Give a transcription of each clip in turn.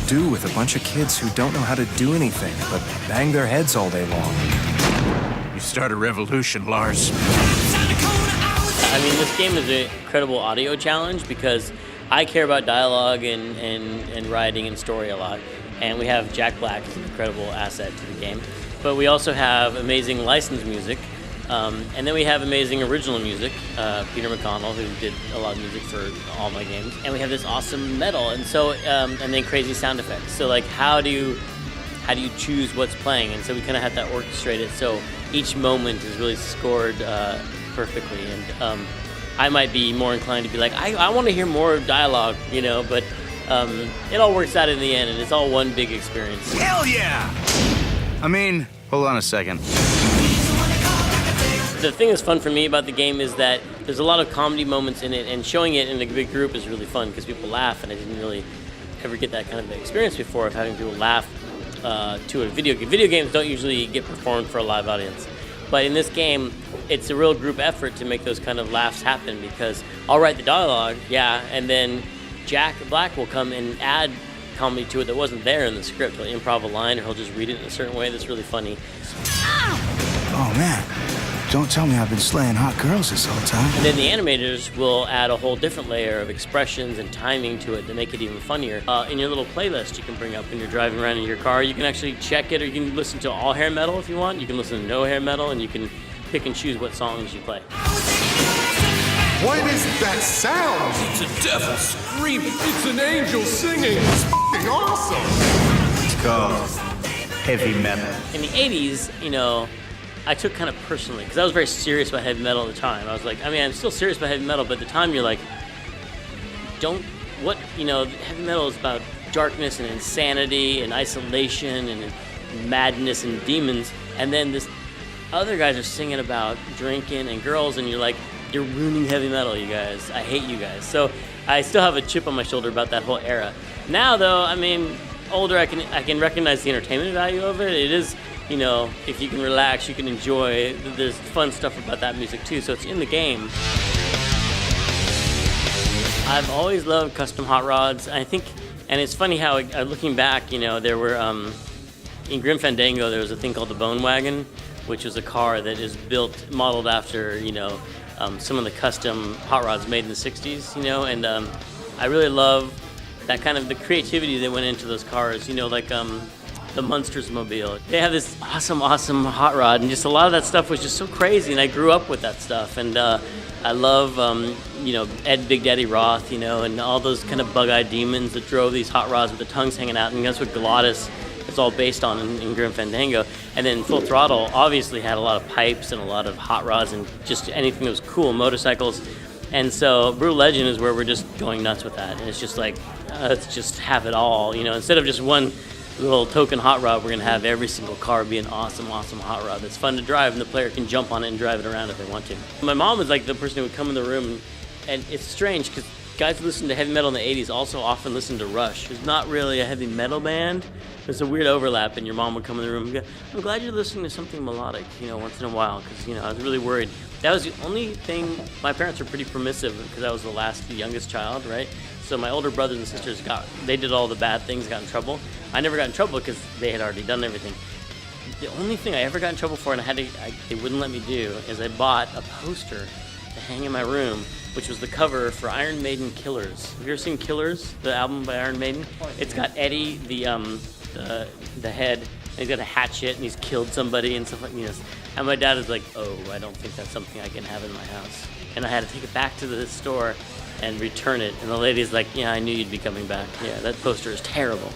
do with a bunch of kids who don't know how to do anything but bang their heads all day long? You start a revolution, Lars. I mean, this game is an incredible audio challenge because I care about dialogue and writing and story a lot. And we have Jack Black as an incredible asset to the game. But we also have amazing licensed music. And then we have amazing original music, Peter McConnell, who did a lot of music for all my games. And we have this awesome metal, and so and then crazy sound effects. So like, how do you choose what's playing? And so we kind of have to orchestrate it so each moment is really scored perfectly. And I might be more inclined to be like, I want to hear more dialogue, you know, but it all works out in the end, and it's all one big experience. Hell yeah! I mean, hold on a second. The thing that's fun for me about the game is that there's a lot of comedy moments in it, and showing it in a big group is really fun because people laugh, and I didn't really ever get that kind of experience before of having people laugh to a video game. Video games don't usually get performed for a live audience. But in this game, it's a real group effort to make those kind of laughs happen because I'll write the dialogue, yeah, and then Jack Black will come and add comedy to it that wasn't there in the script. He'll improv a line or he'll just read it in a certain way that's really funny. Oh man, don't tell me I've been slaying hot girls this whole time. And then the animators will add a whole different layer of expressions and timing to it to make it even funnier. In your little playlist you can bring up when you're driving around in your car, you can actually check it, or you can listen to all hair metal if you want. You can listen to no hair metal, and you can pick and choose what songs you play. What is that sound? It's a devil screaming. It's an angel singing. It's f***ing awesome. It's called heavy metal. In the 80s, you know, I took kind of personally, because I was very serious about heavy metal at the time. I was like, I mean, I'm still serious about heavy metal, but at the time you're like, heavy metal is about darkness and insanity and isolation and madness and demons. And then this other guys are singing about drinking and girls, and you're like, you're ruining heavy metal, you guys. I hate you guys. So I still have a chip on my shoulder about that whole era. Now, though, I mean, older, I can recognize the entertainment value of it. It is, you know, if you can relax, you can enjoy. There's fun stuff about that music too. So it's in the game. I've always loved custom hot rods. I think, and it's funny how looking back, you know, there were in Grim Fandango there was a thing called the Bone Wagon, which was a car that is modeled after, you know, some of the custom hot rods made in the 60s, you know, and I really love that kind of the creativity that went into those cars, you know, like the Munsters Mobile. They have this awesome hot rod, and just a lot of that stuff was just so crazy, and I grew up with that stuff, and I love, you know, Ed Big Daddy Roth, you know, and all those kind of bug-eyed demons that drove these hot rods with the tongues hanging out, and that's what Glottis is all based on in Grim Fandango. And then Full Throttle obviously had a lot of pipes and a lot of hot rods and just anything that was cool, motorcycles. And so Brutal Legend is where we're just going nuts with that. And it's just like, let's just have it all, you know, instead of just one little token hot rod, we're gonna have every single car be an awesome hot rod that's fun to drive, and the player can jump on it and drive it around if they want to. My mom was like the person who would come in the room, and it's strange because guys who listen to heavy metal in the 80s also often listen to Rush, who's not really a heavy metal band. There's a weird overlap, and your mom would come in the room and go, I'm glad you're listening to something melodic, you know, once in a while, because, you know, I was really worried. That was the only thing. My parents were pretty permissive because I was the youngest child, right? So my older brothers and sisters they did all the bad things, got in trouble. I never got in trouble because they had already done everything. The only thing I ever got in trouble for, and they wouldn't let me do, is I bought a poster to hang in my room, which was the cover for Iron Maiden Killers. Have you ever seen Killers, the album by Iron Maiden? It's got Eddie, the head, and he's got a hatchet, and he's killed somebody and stuff like this. And my dad was like, oh, I don't think that's something I can have in my house. And I had to take it back to the store and return it. And the lady's like, yeah, I knew you'd be coming back. Yeah, that poster is terrible.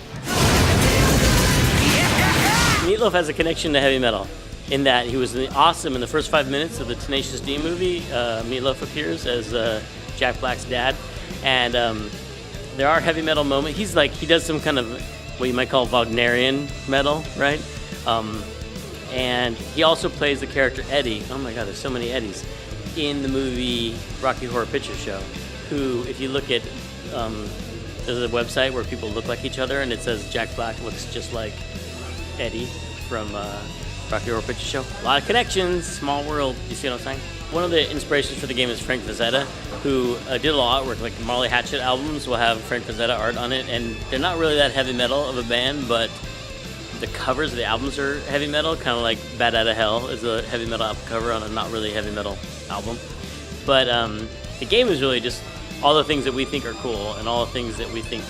Meatloaf has a connection to heavy metal in that he was awesome in the first 5 minutes of the Tenacious D movie. Meatloaf appears as Jack Black's dad. And there are heavy metal moments. He does some kind of what you might call Wagnerian metal, right? And he also plays the character Eddie. Oh my God, there's so many Eddies in the movie Rocky Horror Picture Show. Who, if you look at, there's a website where people look like each other, and it says Jack Black looks just like Eddie from Rocky Horror Picture Show. A lot of connections, small world. You see what I'm saying? One of the inspirations for the game is Frank Frazetta, who did a lot of artwork. Like Marley Hatchet albums will have Frank Frazetta art on it, and they're not really that heavy metal of a band, but the covers of the albums are heavy metal, kind of like Bad Outta Hell is a heavy metal album cover on a not really heavy metal album. But the game is really just all the things that we think are cool and all the things that we think,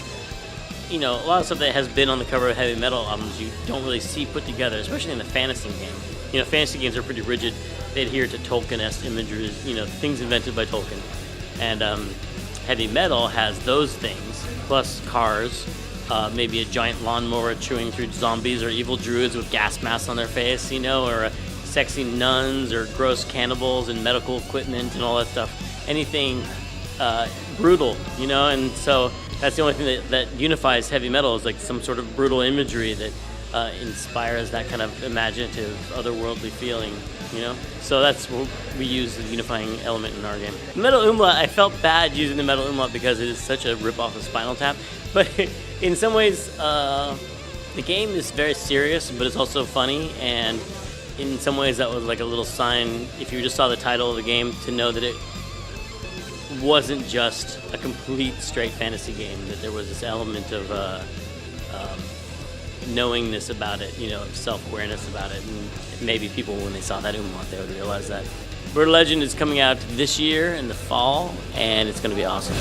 you know, a lot of stuff that has been on the cover of heavy metal albums you don't really see put together, especially in a fantasy game. You know, fantasy games are pretty rigid. They adhere to Tolkien-esque images, you know, things invented by Tolkien. And heavy metal has those things, plus cars, maybe a giant lawnmower chewing through zombies or evil druids with gas masks on their face, you know, or sexy nuns or gross cannibals and medical equipment and all that stuff. Anything brutal, you know, and so that's the only thing that unifies heavy metal is like some sort of brutal imagery that inspires that kind of imaginative, otherworldly feeling, you know? So that's what we use as a unifying element in our game. Metal Umlaut, I felt bad using the Metal Umlaut because it is such a rip-off of Spinal Tap, but in some ways, the game is very serious, but it's also funny, and in some ways that was like a little sign, if you just saw the title of the game, to know that it wasn't just a complete straight fantasy game, that there was this element of knowingness about it, you know, self-awareness about it, and maybe people, when they saw that Umlaut, they would realize that. Bird Legend is coming out this year in the fall, and it's going to be awesome.